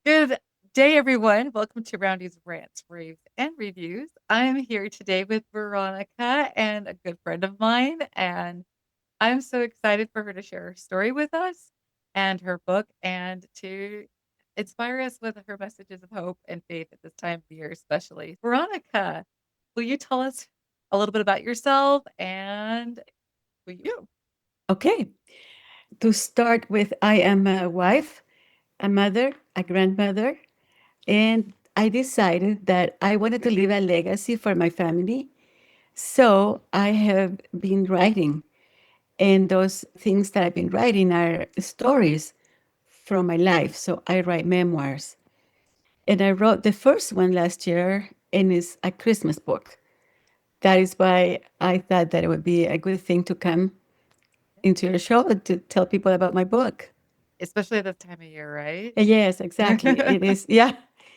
Good day, everyone. Welcome to Roundys Rants, Raves, and Reviews. I'm here today with Veronica and a good friend of mine, and I'm so excited for her to share her story with us and her book and to inspire us with her messages of hope and faith at this time of year, especially. Veronica, will you tell us a little bit about yourself and who you do? Okay. To start with, I am a wife, a mother, a grandmother, and I decided that I wanted to leave a legacy for my family. So I have been writing, and those things that I've been writing are stories from my life. So I write memoirs. And I wrote the first one last year, and it's a Christmas book. That is why I thought that it would be a good thing to come into your show to tell people about my book. Especially this time of year, right? Yes, exactly. It is, yeah,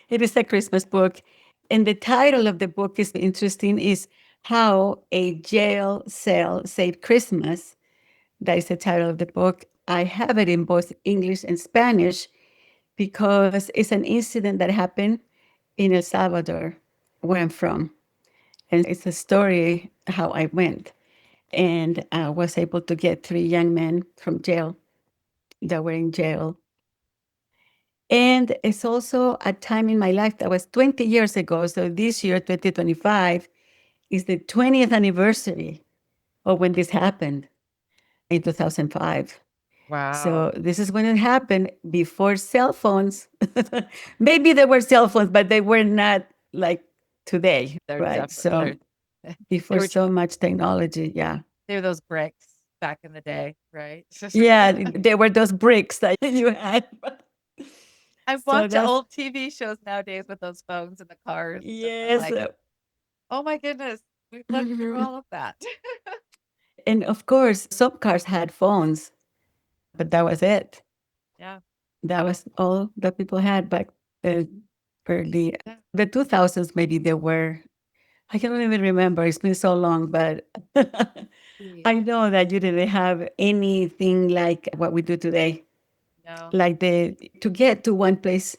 it is a Christmas book. And the title of the book is interesting, is How a Jail Cell Saved Christmas. That is the title of the book. I have it in both English and Spanish because it's an incident that happened in El Salvador, where I'm from. And it's a story how I went and I was able to get three young men from jail that were in jail. And it's also a time in my life that was 20 years ago. So this year, 2025, is the 20th anniversary of when this happened in 2005. Wow. So this is when it happened before cell phones. Maybe there were cell phones, but they were not like today, They're right? definitely So they're they before were so much technology, yeah. they were those bricks back in the day, right? Yeah, there were those bricks that you had. I So watch that's, old TV shows nowadays with those phones in the cars and stuff. I'm yes. like, "Oh my goodness, we've lived through all of that." And of course, some cars had phones, but that was it. Yeah, That was all that people had back uh, early. yeah. The 2000s, maybe there were. I can't even remember. It's been so long, but See, I know that you didn't have anything like what we do today. no. Like to get to one place,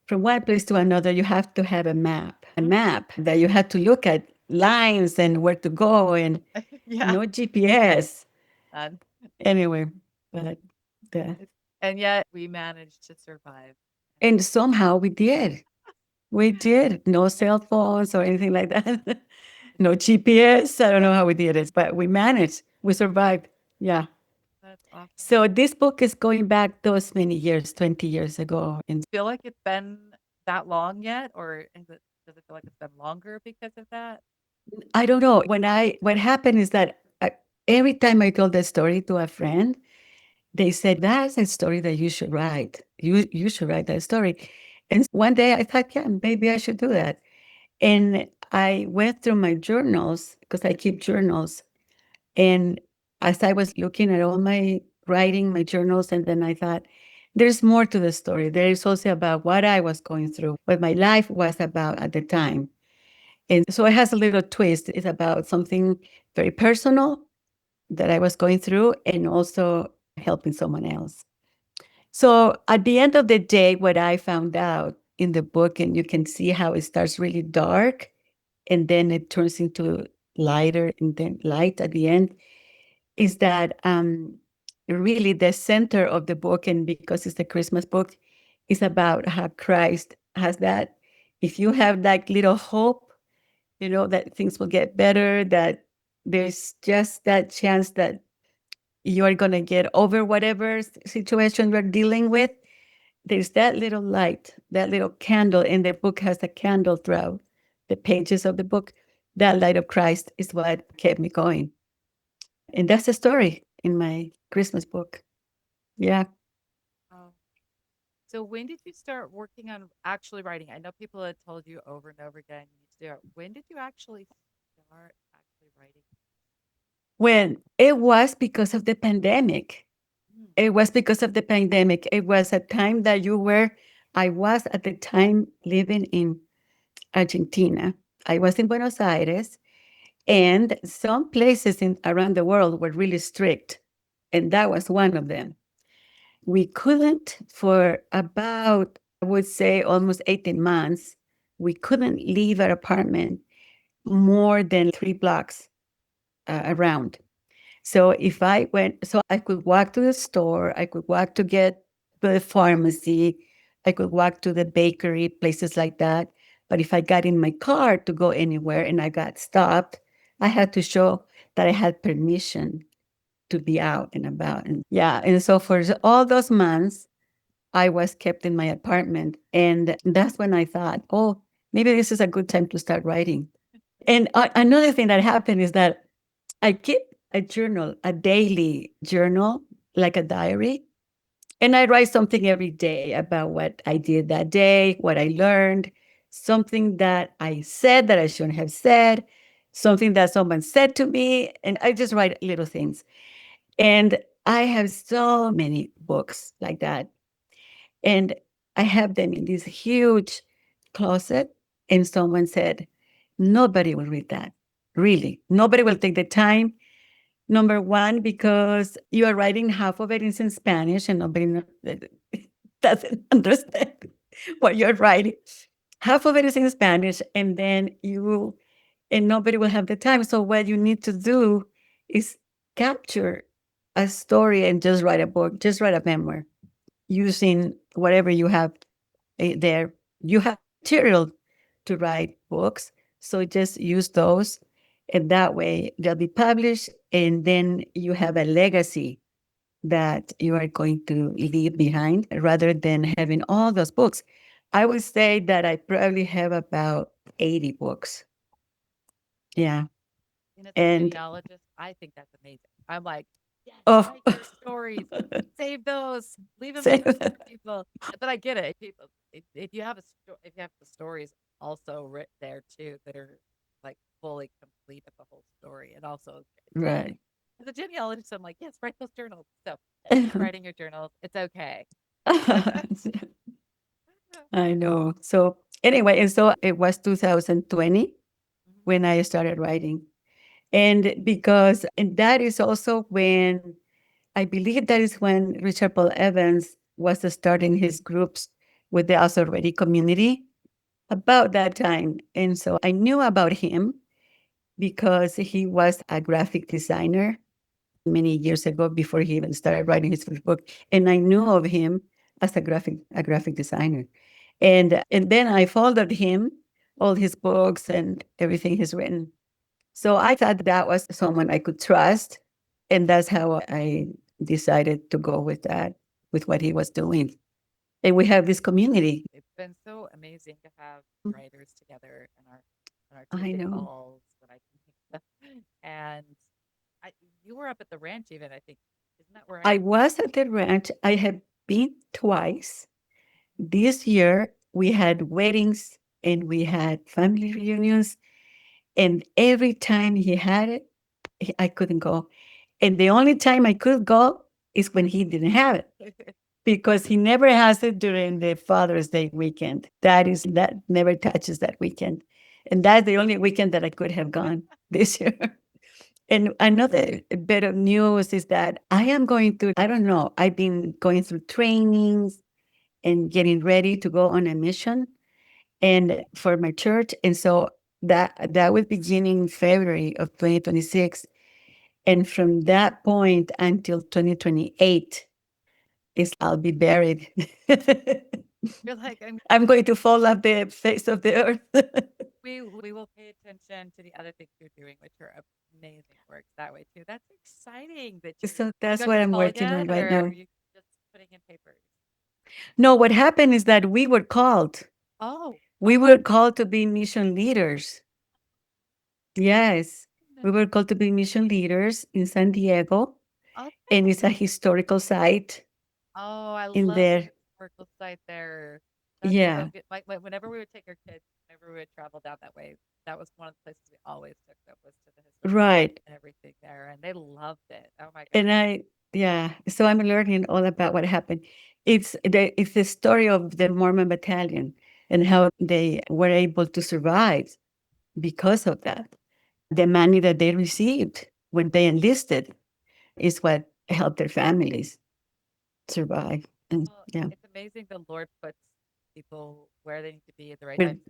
from one place to another, you have to have a Mhm. map that you had to look at lines and where to go, and Yeah, no GPS. and Anyway, but the, and yet we managed to survive. and somehow we did. We did. No cell phones or anything like that. No GPS. I don't know how we did it, but we managed. We survived. Yeah. That's awesome. So this book is going back those many years, 20 years ago. And Feel like it's been that long yet, or does it feel like it's been longer because of that? I don't know. What happened is that every time I told that story to a friend, they said, that's a story that you should write. You should write that story. And one day I thought, yeah, maybe I should do that. And I went through my journals because I keep journals. And as I was looking at all my writing, my journals, and then I thought, there's more to the story. There is also about what I was going through, what my life was about at the time. And so it has a little twist. It's about something very personal that I was going through and also helping someone else. So at the end of the day, what I found out in the book, and you can see how it starts really dark and then it turns into lighter and then light at the end, is that really the center of the book, and because it's a Christmas book, is about how Christ has that. If you have that little hope, that things will get better, that there's just that chance that you're going to get over whatever situation you're dealing with. There's that little light, that little candle, and the book has a candle throughout the pages of the book. That light of Christ is what kept me going. And that's the story in my Christmas book. Yeah. Oh. So when did you start working on actually writing? I know people had told you over and over again you need to do it. When did you actually start actually writing? When it was because of the pandemic. Mm, It was because of the pandemic. It was a time that I was at the time living in Argentina. I was in Buenos Aires, and some places around the world were really strict. And that was one of them. We couldn't, for about I would say almost 18 months, we couldn't leave our apartment more than 3 blocks around. So if I went, so I could walk to the store, I could walk to get to the pharmacy, I could walk to the bakery, places like that. But if I got in my car to go anywhere and I got stopped, I had to show that I had permission to be out and about. And yeah, and so for all those months, I was kept in my apartment. And that's when I thought, oh, maybe this is a good time to start writing. And another thing that happened is that I keep a journal, a daily journal, like a diary. And I write something every day about what I did that day, what I learned, something that I said that I shouldn't have said, something that someone said to me. And I just write little things. And I have so many books like that. And I have them in this huge closet. And someone said, nobody will read that. Really. Nobody will take the time. Number one, because you are writing half of it is in Spanish and nobody doesn't understand what you're writing. Half of it is in Spanish, and nobody will have the time. So what you need to do is capture a story and just write a book, just write a memoir using whatever you have there. You have material to write books, so just use those, and that way they'll be published, and then you have a legacy that you are going to leave behind rather than having all those books. I would say that I probably have about 80 books. Yeah. And as a And genealogist, I think that's amazing. I'm like, yes, oh, write your stories, save those, leave them say behind that. for people. But I get it. People, if you have if you have the stories also written there too that are like fully complete of the whole story, and also Right. as a genealogist, I'm like, yes, write those journals. So keep writing your journals. It's okay. I know. So anyway, and so it was 2020 Mhm. when I started writing. And that is also when I believe that is when Richard Paul Evans was starting his groups with the honorary community about that time. And so I knew about him because he was a graphic designer many years ago before he even started writing his first book. And I knew of him as a graphic designer. And then I followed him, all his books and everything he's written. So I thought that was someone I could trust. And that's how I decided to go with that, with what he was doing. And we have this community. It's been so amazing to have writers together in our I Tuesday know. calls that I can think of. And I, you were up at the ranch even, I think. Isn't that where I I was at the ranch. I have been twice. This year, we had weddings and we had family reunions. And every time he had it, I couldn't go. And the only time I could go is when he didn't have it, because he never has it during the Father's Day weekend. That never touches that weekend. And that's the only weekend that I could have gone this year. And another bit of news is that I am going through, I don't know, I've been going through trainings and getting ready to go on a mission and for my church. And so that was beginning February of 2026. And from that point until 2028 is I'll be buried. You're like, I'm going to fall off the face of the earth. we will pay attention to the other things you're doing, which are amazing works that way too. That's exciting that So you that's got what to I'm call working on again, right or now. you just putting in papers. No, what happened is that we were called. Oh, We oh were called to be mission leaders. Yes, my we were called to be mission leaders in San Diego, goodness. and Okay. it's a historical site Oh, I in love the there. historical site there. That's so Yeah, good. Whenever we would take our kids, whenever we would travel down that way, that was one of the places we always took them, was to the historical right. and everything there, and they loved it. Oh my And goodness. yeah, so I'm learning all about what happened. It's the story of the Mormon battalion and how they were able to survive because of that. The money that they received when they enlisted is what helped their families survive. And Well, yeah, it's amazing the Lord puts people where they need to be at the right with time,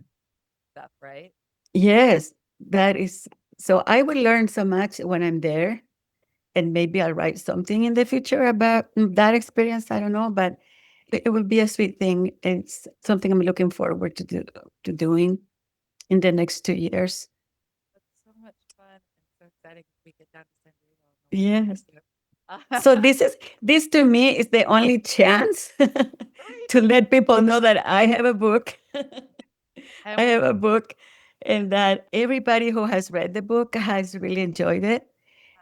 stuff, right? yes, that is so I will learn so much when I'm there, and maybe I'll write something in the future about that experience. I don't know, but it will be a sweet thing. It's something I'm looking forward to doing in the next 2 years. That's so much fun and so exciting if we get down to San Diego on the way Yes. to So you. this to me is the only chance Right. to let people know that I have a book. I And have a book, and that everybody who has read the book has really enjoyed it.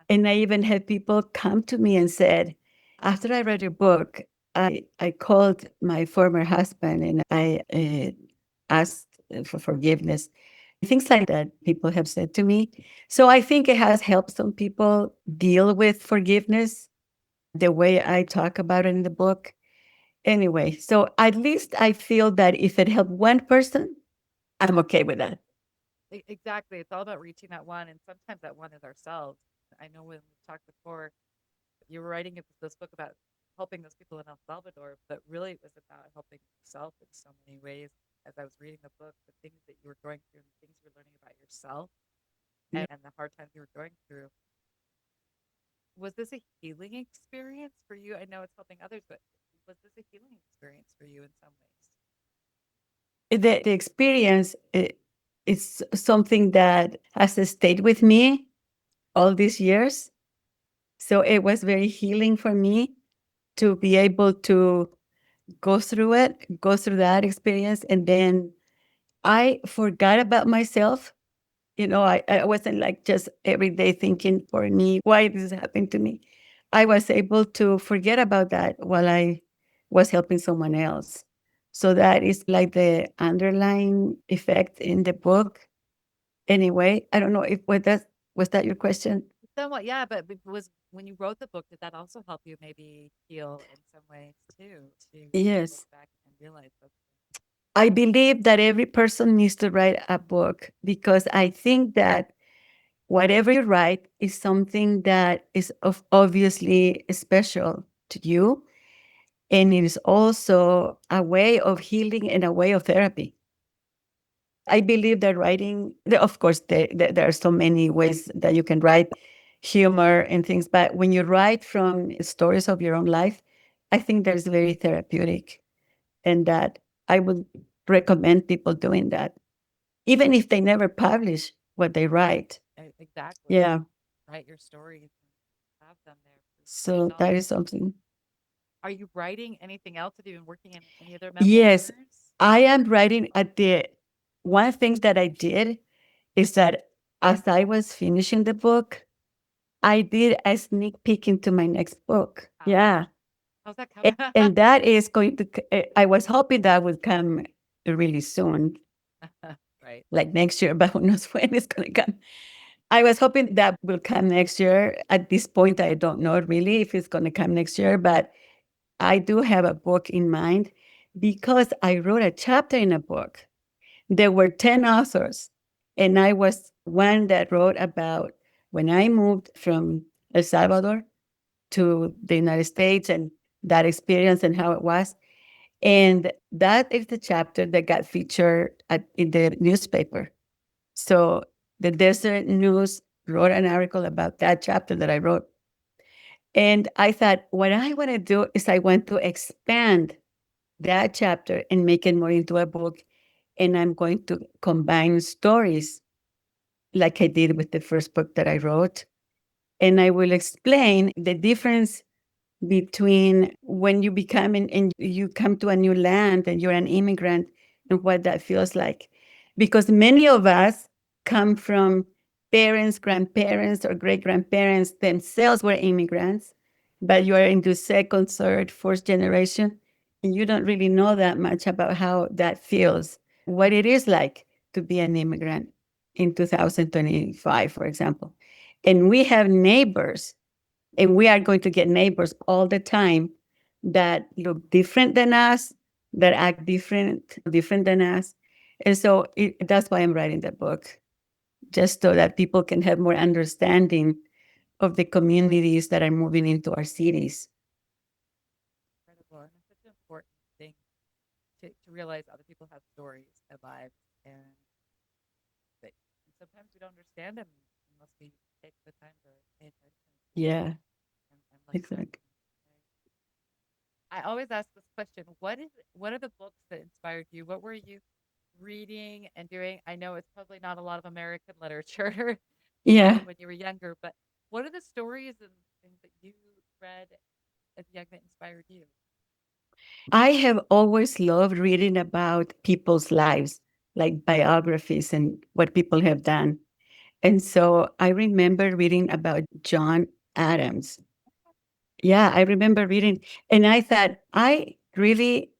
And I even had people come to me and said, after I read your book, I called my former husband and I asked for forgiveness. Things like that people have said to me. So I think it has helped some people deal with forgiveness the way I talk about it in the book. Anyway, so at least I feel that if it helped one person, I'm okay with that. exactly, it's all about reaching that one, and sometimes that one is ourselves. I know when we talked before, you were writing this book about helping those people in El Salvador, but really it was about helping yourself in so many ways. As I was reading the book, the things that you were going through, and the things you were learning about yourself, and the hard times you were going through. Was this a healing experience for you? I know it's helping others, but was this a healing experience for you in some ways? The experience is something that has stayed with me all these years. So it was very healing for me to be able to go through that experience. And then I forgot about myself. I wasn't like just every day thinking for me, why this is happening to me. I was able to forget about that while I was helping someone else. So that is like the underlying effect in the book. Anyway, I don't know if was that your question? Somewhat, yeah, but was when you wrote the book, did that also help you maybe heal in some ways too, to look Yes. back and realize that? I believe that every person needs to write a book because I think that whatever you write is something that is obviously special to you. And it is also a way of healing and a way of therapy. I believe that writing, of course, there are so many ways that you can write humor and things, but when you write from stories of your own life, I think that's very therapeutic. And that I would recommend people doing that, even if they never publish what they write. Exactly. Yeah. Write your stories and have them there for So yourself. that is something. Are you writing anything else? Have you been working in any other Yes, memoirs? I am writing at the one thing that I did is that as I was finishing the book, I did a sneak peek into my next book. Oh, Yeah. how's that coming? And that is going to, I was hoping that would come really soon, Right. like next year, but who knows when it's going to come. I was hoping that will come next year. At this point, I don't know really if it's going to come next year, but I do have a book in mind because I wrote a chapter in a book. There were 10 authors, and I was one that wrote about when I moved from El Salvador to the United States and that experience and how it was. And that is the chapter that got featured in the newspaper. So the Desert News wrote an article about that chapter that I wrote. And I thought, what I want to do is I want to expand that chapter and make it more into a book. And I'm going to combine stories like I did with the first book that I wrote. And I will explain the difference between when you become and you come to a new land and you're an immigrant and what that feels like. Because many of us come from parents, grandparents, or great grandparents themselves were immigrants, but you are into second, third, fourth generation, and you don't really know that much about how that feels, what it is like to be an immigrant in 2025, for example. And we have neighbors and we are going to get neighbors all the time that look different than us, that act different than us. And so that's why I'm writing the book, just so that people can have more understanding of the communities that are moving into our cities. Incredible. And it's such an important thing to realize other people have stories and lives, and that and sometimes we don't understand them unless we take the time to pay attention Yeah, and listen. exactly. I always ask this question: what are the books that inspired you? What were you reading and doing? I know it's probably not a lot of American literature Yeah. when you were younger, but what are the stories and things that you read as young that inspired you? I have always loved reading about people's lives, like biographies and what people have done. And so I remember reading about John Adams. Yeah, I remember reading, and I thought I really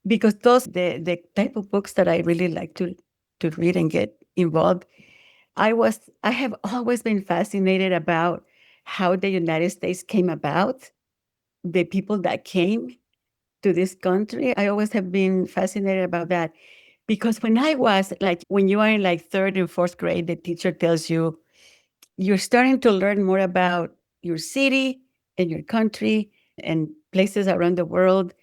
because those the type of books that I really like to read and get involved. I have always been fascinated about how the United States came about, the people that came to this country. I always have been fascinated about that because when I was like when you are in like third and fourth grade, the teacher tells you you're starting to learn more about your city and your country and places around the world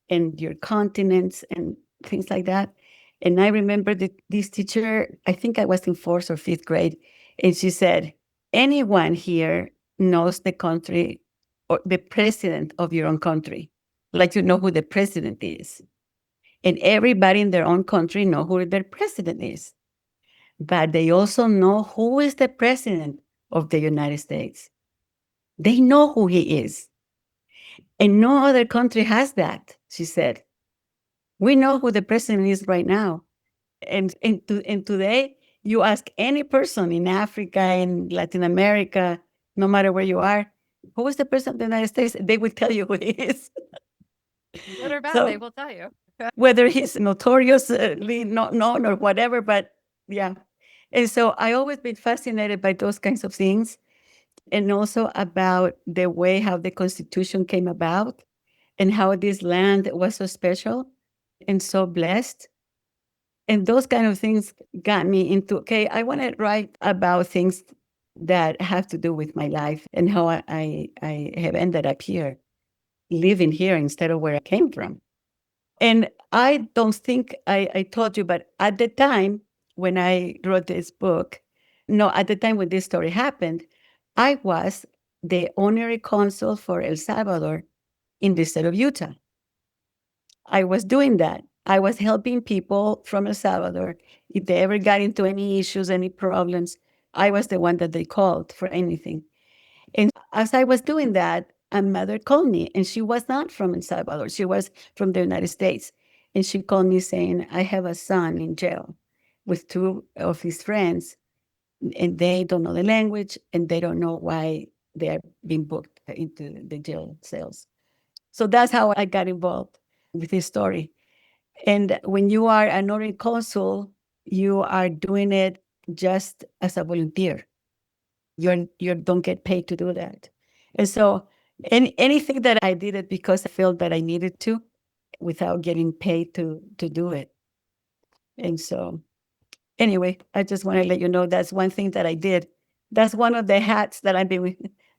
and your continents and things like that. And I remember that this teacher, I think I was in fourth or fifth grade, and she said, anyone here knows the country or the president of your own country, like you know who the president is. And everybody in their own country know who their president is. But they also know who is the president of the United States. They know who he is. And no other country has that, she said. We know who the president is right now. And today, you ask any person in Africa, in Latin America, no matter where you are, who is the president of the United States? They will tell you who he is. Good or bad, they So will tell you. whether he's notoriously not known or whatever, but yeah. And so I always been fascinated by those kinds of things, and also about the way how the Constitution came about and how this land was so special and so blessed. And those kind of things got me into, okay, I want to write about things that have to do with my life and how I have ended up here, living here instead of where I came from. And I don't think I told you, but at the time when I wrote this book, no, at the time when this story happened, I was the honorary consul for El Salvador in the state of Utah. I was doing that. I was helping people from El Salvador. If they ever got into any issues, any problems, I was the one that they called for anything. And as I was doing that, a mother called me, and she was not from El Salvador. She was from the United States. And she called me saying, I have a son in jail with two of his friends, and they don't know the language, and they don't know why they are being booked into the jail cells. So that's how I got involved with this story. And when you are an honorary consul, you are doing it just as a volunteer. You don't get paid to do that. And so anything that I did it because I felt that I needed to without getting paid to do it. And so anyway, I just want to let you know that's one thing that I did. That's one of the hats that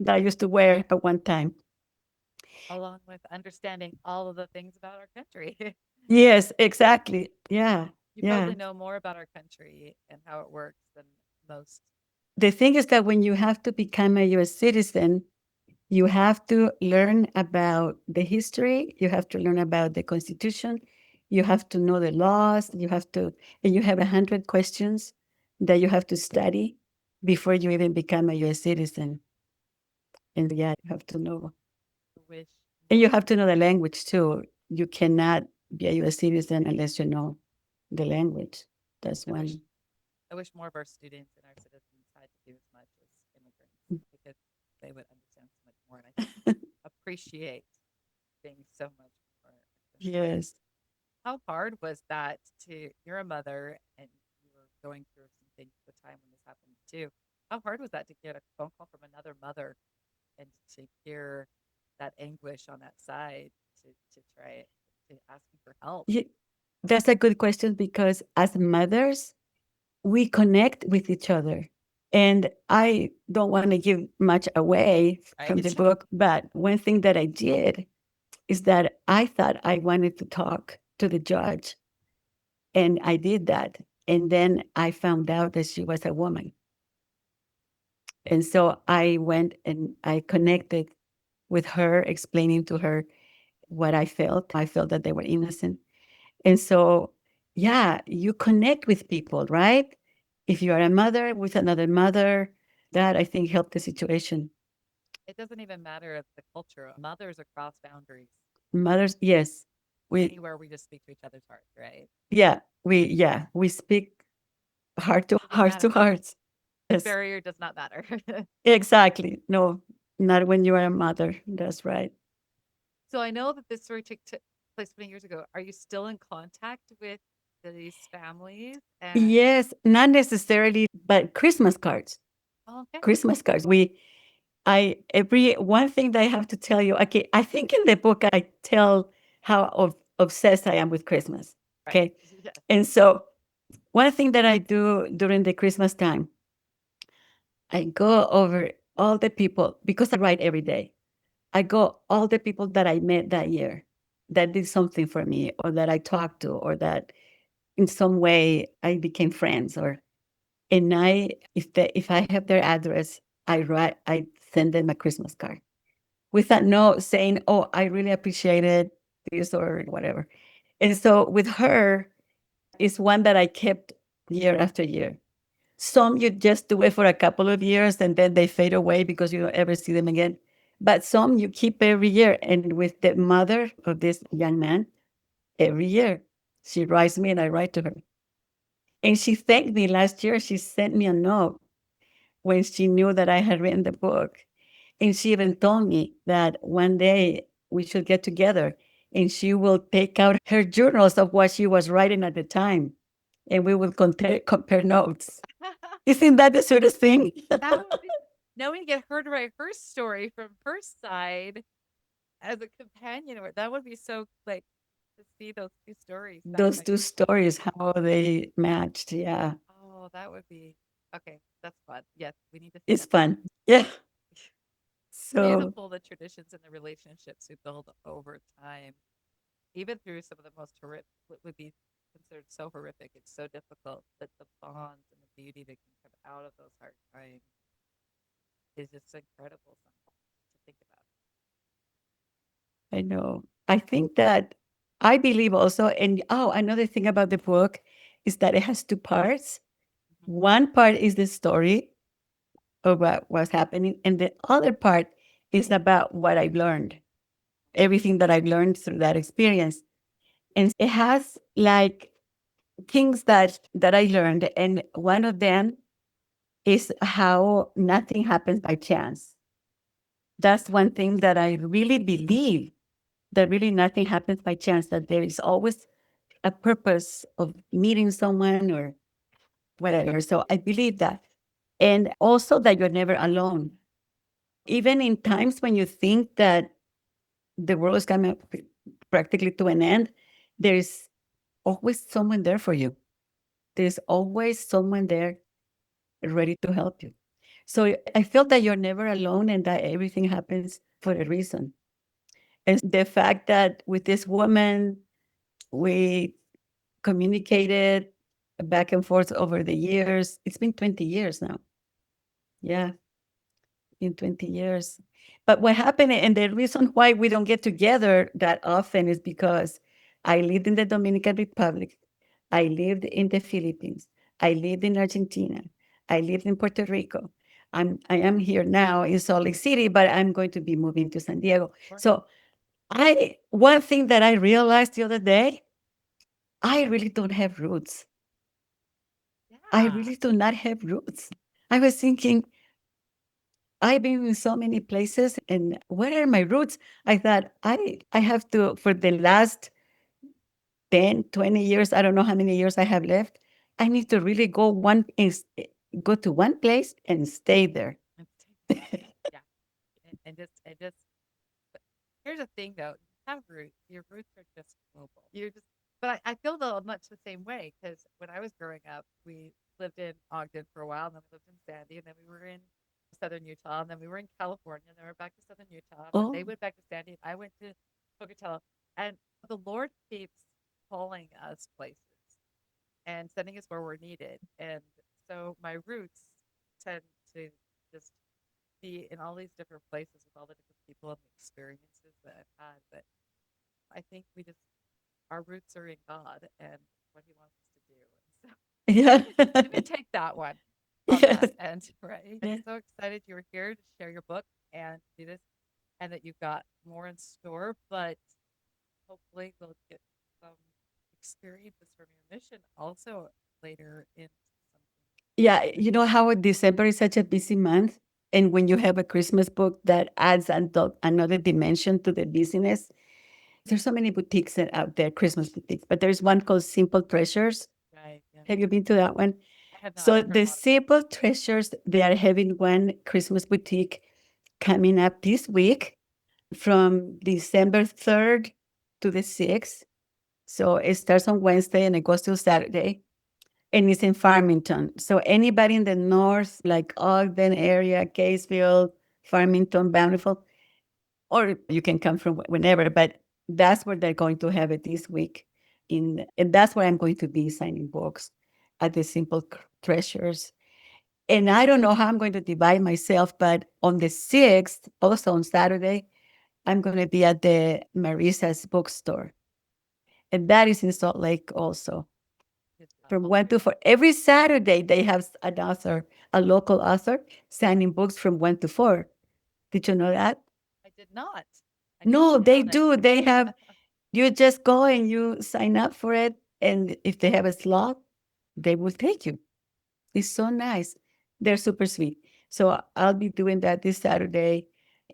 that I used to wear at one time. Along with understanding all of the things about our country. Yes, exactly. Yeah. You Yeah. probably know more about our country and how it works than most. The thing is that when you have to become a US citizen, you have to learn about the history, you have to learn about the Constitution, you have to know the laws, and you have 100 questions that you have to study before you even become a US citizen. And yeah, you have to know. I wish And more you have to know the language too. You cannot be a US citizen unless you know the language. That's I wish one. I wish more of our students and our citizens had to do as much as immigrants because they would understand so much more and I think appreciate things so much more. Yes. How hard was that to you're a mother and you were going through some things at the time when this happened too. How hard was that to get a phone call from another mother and to hear that anguish on that side to try it, to asking for help? Ye That's a good question because as mothers, we connect with each other. And I don't want to give much away from the Right. book, but one thing that I did is that I thought I wanted to talk. to the judge. And I did that. And then I found out that she was a woman. And so I went and I connected with her, explaining to her what I felt. I felt that they were innocent. And so, yeah, you connect with people, right? If you are a mother with another mother, that I think helped the situation. It doesn't even matter the culture. Mothers across boundaries. Mothers, yes, we, Anywhere we just speak to each other's hearts, right? we speak Doesn't heart to matter. hearts. The Yes, barrier does not matter. exactly. No, not when you are a mother. That's right. So I know that this story took place many years ago. Are you still in contact with these families? And Yes, not necessarily, but Christmas cards. oh, okay, Christmas cards. I every one thing that I have to tell you. Okay, I think in the book I tell how obsessed I am with Christmas. right, Okay, yes. and so one thing that I do during the Christmas time, I go over all the people because I write every day. I go all the people that I met that year that did something for me, or that I talked to, or that in some way I became friends, or and if I have their address, I send them a Christmas card with that note saying, "Oh, I really appreciated this," or whatever. And so with her, is one that I kept year after year. Some you just do it for a couple of years and then they fade away because you don't ever see them again. But some you keep every year. And with the mother of this young man, every year she writes me and I write to her. And she thanked me last year. She sent me a note when she knew that I had written the book. And she even told me that one day we should get together and she will take out her journals of what she was writing at the time and we will compare notes. Isn't that the sweetest thing? That would be knowing to get her to write her story from her side as a companion, or that would be so like to see those two stories side Those by two stories, how they matched. Yeah, oh, that would be okay. That's fun. Yes, we need to see it's that. fun. Yeah. So Beautiful the traditions and the relationships we build over time, even through some of the most horrific, what would be considered so horrific. It's so difficult that the bonds and the beauty that can come out of those hard times is just incredible sometimes to think about. I know. I think that I believe also, and oh, another thing about the book is that it has two parts. Mhm. One part is the story of what was happening, and the other part is about what I learned, everything that I learned through that experience. And it has like things that I learned, and one of them is how nothing happens by chance. That's one thing that I really believe, that really nothing happens by chance, that there is always a purpose of meeting someone or whatever. So I believe that. And also that you're never alone. Even in times when you think that the world is coming practically to an end, there's always someone there for you. There's always someone there ready to help you. So I feel that you're never alone and that everything happens for a reason. And the fact that with this woman, we communicated back and forth over the years. It's been 20 years now. Yeah, in 20 years. But what happened, and the reason why we don't get together that often is because I lived in the Dominican Republic. I lived in the Philippines. I lived in Argentina. I lived in Puerto Rico. I am here now in Salt Lake City, but I'm going to be moving to San Diego. Or So one thing that I realized the other day, I really don't have roots. I yeah, really do not have roots. I was thinking, I've been in so many places, and where are my roots? I thought I have to, for the last 10, 20 years, I don't know how many years I have left. I need to really go to one place and stay there. and yeah, and just. But here's the thing, though: you have roots. Your roots are just global. You're just. But I feel though much the same way because when I was growing up, we lived in Ogden for a while, and then we lived in Sandy, and then we were in southern Utah, and then we were in California, and then we are back to southern Utah. But they Oh, went back to Sandy, and I went to Pocatello, and the Lord keeps calling us places and sending us where we're needed. And so my roots tend to just be in all these different places with all the different people and the experiences that I've had. But I think we just, our roots are in God and what He wants us to do. And so Yeah. you can take that one on that Yes. end, right? I'm Yeah. so excited you were here to share your book and do this, and that you've got more in store. But hopefully, we'll get some experiences from your mission also later in Yeah, something. you know how December is such a busy month, and when you have a Christmas book that adds another dimension to the busyness. There's so many boutiques out there, Christmas boutiques, but there's one called Simple Treasures. Right. Yeah. Have you been to that one? I have not. So I've heard a the lot about Simple Treasures, they are having one Christmas boutique coming up this week from December 3rd to the 6th. So it starts on Wednesday and it goes till Saturday. And it's in Farmington. So anybody in the north, like Ogden area, Caseville, Farmington, Bountiful, or you can come from whenever, but that's where they're going to have it this week. And that's where I'm going to be signing books at the Simple Treasures. And I don't know how I'm going to divide myself, but on the 6th, also on Saturday, I'm going to be at the Marisa's bookstore. And that is in Salt Lake also. it. From All 1 three. to 4. Every Saturday, they have an author, a local author, signing books from 1 to 4. Did you know that? I did not. I need to No, get in they on it. do. They have, you just go and you sign up for it. And if they have a slot, they will take you. It's so nice. They're super sweet. So I'll be doing that this Saturday.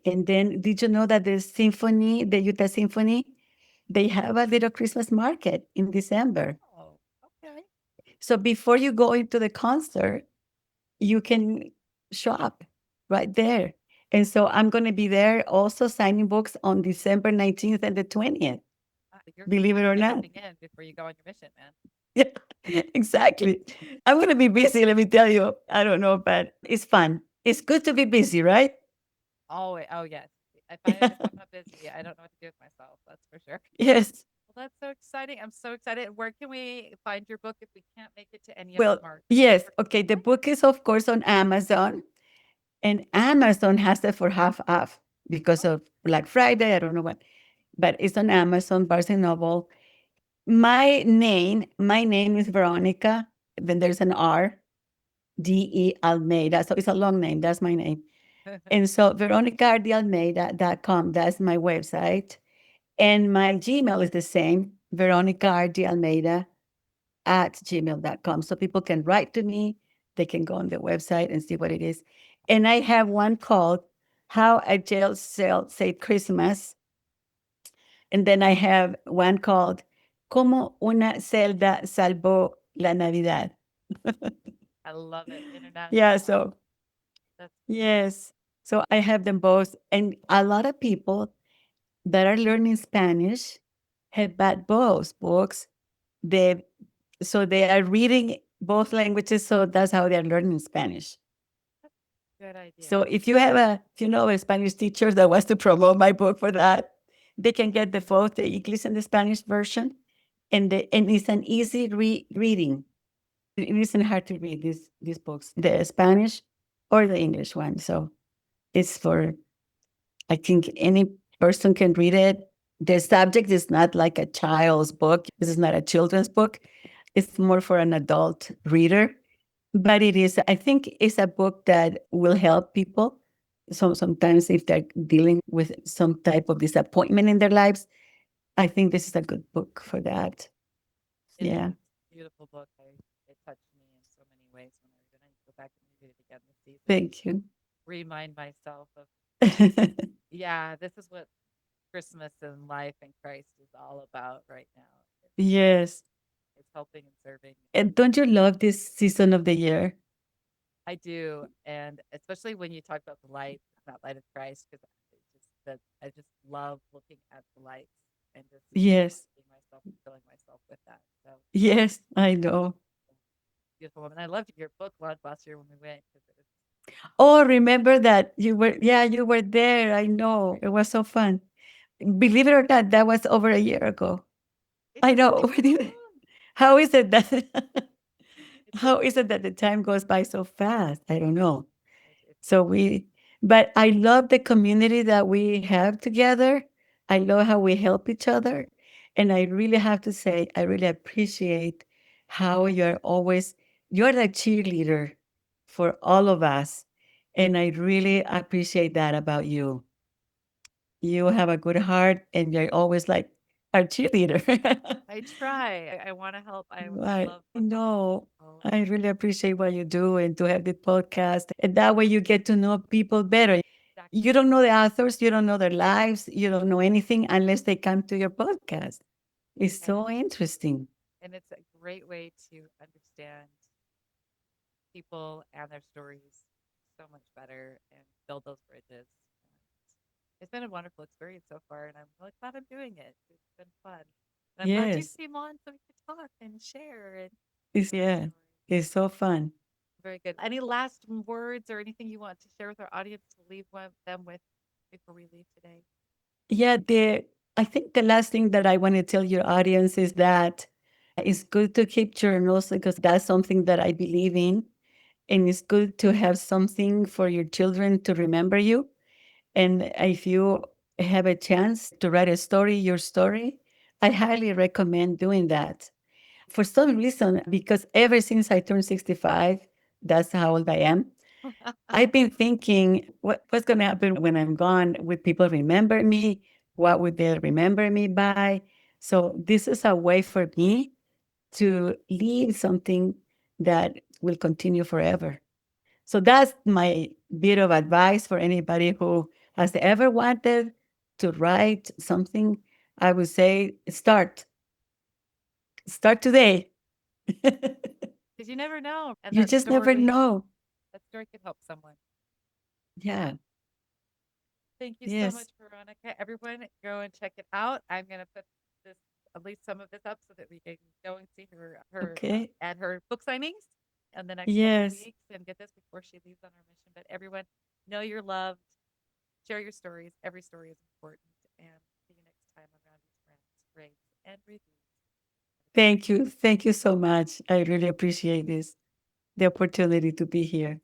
And then, did you know that the symphony, the Utah Symphony, they have a little Christmas market in December. Oh, okay. So before you go into the concert, you can shop right there. And so I'm going to be there also signing books on December 19th and the 20th, You're believe it or packing not. everything in before you go on your mission, man. Yeah, exactly. I'm going to be busy, let me tell you. I don't know, but it's fun. It's good to be busy, right? Always. Oh, yes. If I'm not busy, I don't know what to do with myself. That's for sure. Yes. Well, that's so exciting. I'm so excited. Where can we find your book if we can't make it to any of the Well, markets? yes. Okay. The book is, of course, on Amazon, and Amazon has it for half off because Oh, of Black Friday. I don't know what, but it's on Amazon, Barnes and Noble. My name is Veronica. Then there's an R, D-E Almeida. So it's a long name. That's my name. And so veronicardalmeida.com, that's my website. And my Gmail is the same, veronicardalmeida@gmail.com. So people can write to me. They can go on the website and see what it is. And I have one called How a Jail Cell Saved Christmas. And then I have one called Como una celda salvó la Navidad. I love it. Yeah, International. so That's yes. So I have them both. And a lot of people that are learning Spanish have bought both books. They so they are reading both languages, so that's how they're learning Spanish. a good idea. So if you know a Spanish teacher that wants to promote my book for that, they can get the both the English and the Spanish version, and it's an easy reading. It isn't hard to read these books, the Spanish or the English one. So it's for, I think, any person can read it. The subject is not like a child's book. This is not a children's book. It's more for an adult reader. But it is, I think, it's a book that will help people. So sometimes if they're dealing with some type of disappointment in their lives, I think this is a good book for that. It is Yeah. a beautiful book. It touched me in so many ways when I read it. I need to go back and read it again this season. Thank you. Remind myself of, yeah, this is what Christmas and life in Christ is all about right now. Yes. It's helping and serving. And don't you love this season of the year? I do, and especially when you talk about the light, that light of Christ, because I just love looking at the lights and just Yes. reminding myself and filling myself with that. So Yes, I know. beautiful woman. I loved your book launch last year when we went because it was Oh, remember that you were there. I know. It was so fun. Believe it or not, that was over a year ago. It I doesn't know. take that long. How is it that It how doesn't is take it that the time goes by so fast? I don't know. it's So but I love the community that we have together. I love how we help each other. And I really have to say, I really appreciate how you're the cheerleader for all of us. And I really appreciate that about you. You have a good heart and you're always like our cheerleader. I try. I wanna help. I Right. love helping No, people. I really appreciate what you do and to have the podcast. And that way you get to know people better. You Exactly. don't know the authors, you don't know their lives, you don't know anything unless they come to your podcast. It's And so interesting. it's a great way to understand people and their stories so much better and build those bridges. And it's been a wonderful experience so far, and I'm really glad I'm doing it. It's been fun. And I'm glad you Yes. came on so we could talk and share and It's share our yeah. stories. It's so fun. Very good. Any last words or anything you want to share with our audience to leave them with before we leave today? Yeah, I think the last thing that I want to tell your audience is that it's good to keep journals because that's something that I believe in. And it's good to have something for your children to remember you. And if you have a chance to write a story, your story, I highly recommend doing that. For some reason, because ever since I turned 65, that's how old I am, I've been thinking, what's going to happen when I'm gone? Would people remember me? What would they remember me by? So this is a way for me to leave something that will continue forever. So that's my bit of advice for anybody who has ever wanted to write something. I would say start today. Because you never know. And You just never know. that story could help someone. Yeah. Thank you so much, Yes. Veronica. Everyone, go and check it out. I'm going to put this, at least some of this up so that we can go and see her Okay. at her book signings in the next couple Yes. weeks and get this before she leaves on her mission. But everyone, know you're loved. Share your stories. Every story is important. And see you next time on Roundys Rants, Raves, and Reviews. Thank you. Thank you so much. I really appreciate this, the opportunity to be here.